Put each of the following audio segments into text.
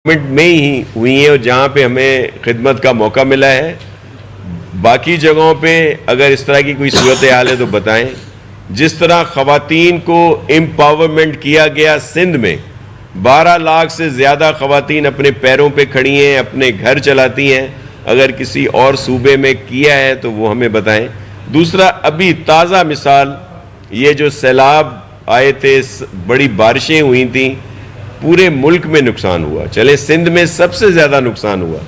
میں ہی ہوئی ہیں اور جہاں پہ ہمیں خدمت کا موقع ملا ہے. باقی جگہوں پہ اگر اس طرح کی کوئی صورتحال ہے تو بتائیں. جس طرح خواتین کو امپاورمنٹ کیا گیا سندھ میں، 12 لاکھ سے زیادہ خواتین اپنے پیروں پہ کھڑی ہیں، اپنے گھر چلاتی ہیں. اگر کسی اور صوبے میں کیا ہے تو وہ ہمیں بتائیں. دوسرا، ابھی تازہ مثال، یہ جو سیلاب آئے تھے، بڑی بارشیں ہوئی تھیں، پورے ملک میں نقصان ہوا. چلے سندھ میں سب سے زیادہ نقصان ہوا.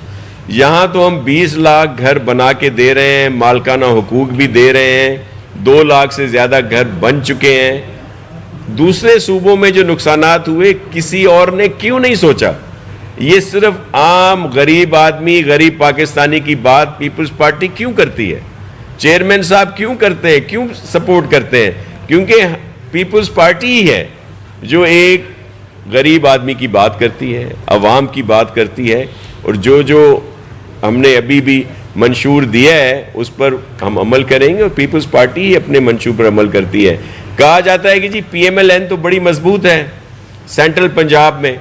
یہاں تو ہم 20 لاکھ گھر بنا کے دے رہے ہیں، مالکانہ حقوق بھی دے رہے ہیں، 2 لاکھ سے زیادہ گھر بن چکے ہیں. دوسرے صوبوں میں جو نقصانات ہوئے کسی اور نے کیوں نہیں سوچا؟ یہ صرف عام غریب آدمی، غریب پاکستانی کی بات پیپلز پارٹی کیوں کرتی ہے؟ چیئرمین صاحب کیوں کرتے ہیں، کیوں سپورٹ کرتے ہیں؟ کیونکہ پیپلز پارٹی ہی ہے جو ایک غریب آدمی کی بات کرتی ہے، عوام کی بات کرتی ہے، اور جو ہم نے ابھی بھی منشور دیا ہے اس پر ہم عمل کریں گے، اور پیپلز پارٹی ہی اپنے منشور پر عمل کرتی ہے. کہا جاتا ہے کہ جی پی ایم ایل این تو بڑی مضبوط ہے سینٹرل پنجاب میں،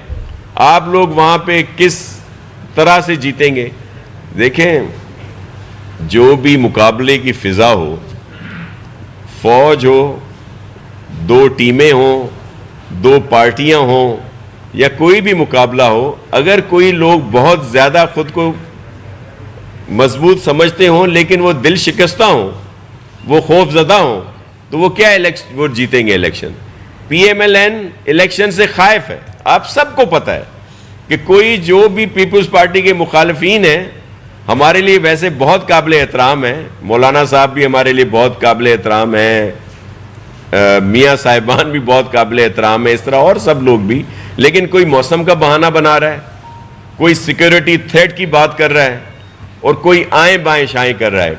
آپ لوگ وہاں پہ کس طرح سے جیتیں گے؟ دیکھیں، جو بھی مقابلے کی فضا ہو، فوج ہو، 2 ٹیمیں ہوں، 2 پارٹیاں ہوں، یا کوئی بھی مقابلہ ہو، اگر کوئی لوگ بہت زیادہ خود کو مضبوط سمجھتے ہوں لیکن وہ دل شکستہ ہوں، وہ خوف زدہ ہوں، تو وہ کیا وہ جیتیں گے election? P M L N election سے خائف ہے. آپ سب کو پتہ ہے کہ کوئی جو بھی پیپلز پارٹی کے مخالفین ہیں، ہمارے لیے ویسے بہت قابل احترام ہیں، مولانا صاحب بھی ہمارے لیے بہت قابل احترام ہیں، میاں صاحبان بھی بہت قابل احترام ہے، اس طرح اور سب لوگ بھی، لیکن کوئی موسم کا بہانہ بنا رہا ہے، کوئی سیکیورٹی تھریٹ کی بات کر رہا ہے، اور کوئی آئیں بائیں شائیں کر رہا ہے.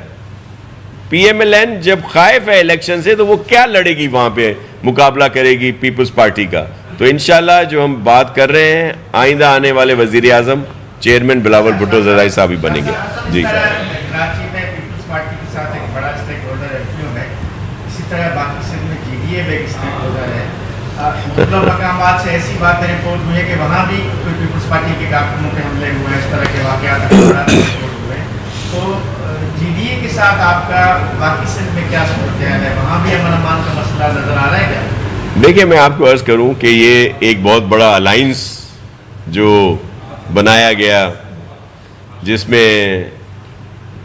پی ایم ایل این جب خائف ہے الیکشن سے تو وہ کیا لڑے گی وہاں پہ، مقابلہ کرے گی پیپلز پارٹی کا؟ تو انشاءاللہ جو ہم بات کر رہے ہیں، آئندہ آنے والے وزیر اعظم چیئرمین بلاول بھٹو زرداری صاحب ہی بنیں گے. جی کراچی میں پیپلز پارٹی کے ساتھ ایک بڑا اسٹیک ہولڈر ایم کیو ہے، اسی طرح باقی سندھ میں جی ڈی اے میں ایک اسٹیک ہولڈر ہے. مختلف مقامات سے ایسی باتیں رپورٹ ہوئی ہے کہ وہاں بھی کوئی پیپلز پارٹی کے کارکنوں پہ حملے ہوئے ہیں، اس طرح کے واقعات رپورٹ ہوئے. تو جی ڈی اے کے ساتھ آپ کا باقی سندھ میں کیا صورتحال ہے؟ وہاں بھی امن امان کا مسئلہ نظر آ رہا ہے کیا؟ دیکھیں، میں آپ کو عرض کروں کہ یہ ایک بہت بڑا الائنس جو بنایا گیا، جس میں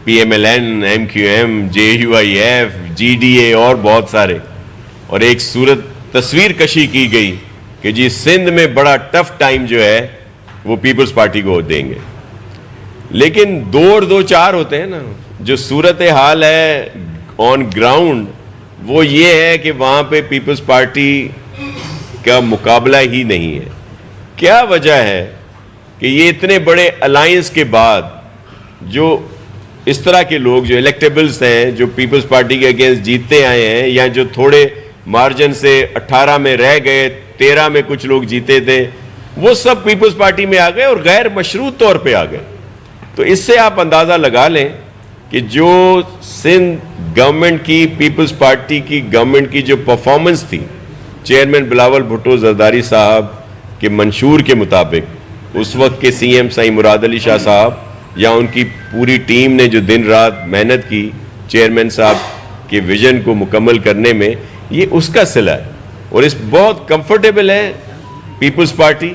P M L N, M Q M, J U I F, G D A اور بہت سارے، اور ایک تصویر کشی کی گئی کہ جی سندھ میں بڑا ٹف ٹائم جو ہے وہ پیپلز پارٹی کو دیں گے. لیکن 2 اور 2 4 ہوتے ہیں نا. جو صورتحال ہے آن گراؤنڈ وہ یہ ہے کہ وہاں پہ پیپلز پارٹی کا مقابلہ ہی نہیں ہے. کیا وجہ ہے کہ یہ اتنے بڑے الائنس کے بعد جو اس طرح کے لوگ جو الیکٹیبلز ہیں، جو پیپلز پارٹی کے اگینسٹ جیتتے آئے ہیں، یا جو تھوڑے مارجن سے 18 میں رہ گئے، 13 میں کچھ لوگ جیتے تھے، وہ سب پیپلز پارٹی میں آ گئے اور غیر مشروط طور پہ آ گئے. تو اس سے آپ اندازہ لگا لیں کہ جو سندھ گورنمنٹ کی، پیپلز پارٹی کی گورنمنٹ کی جو پرفارمنس تھی، چیئرمین بلاول بھٹو زرداری صاحب کے منشور کے مطابق، اس وقت کے سی ایم سائیں مراد علی شاہ صاحب یا ان کی پوری ٹیم نے جو دن رات محنت کی چیئرمین صاحب کے ویژن کو مکمل کرنے میں، یہ اس کا صلہ ہے. اور اس بہت کمفرٹیبل ہے پیپلز پارٹی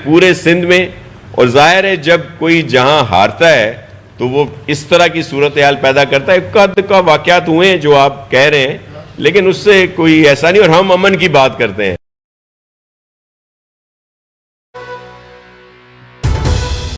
پورے سندھ میں. اور ظاہر ہے جب کوئی جہاں ہارتا ہے تو وہ اس طرح کی صورتحال پیدا کرتا ہے. قد کا واقعات ہوئے ہیں جو آپ کہہ رہے ہیں، لیکن اس سے کوئی ایسا نہیں، اور ہم امن کی بات کرتے ہیں.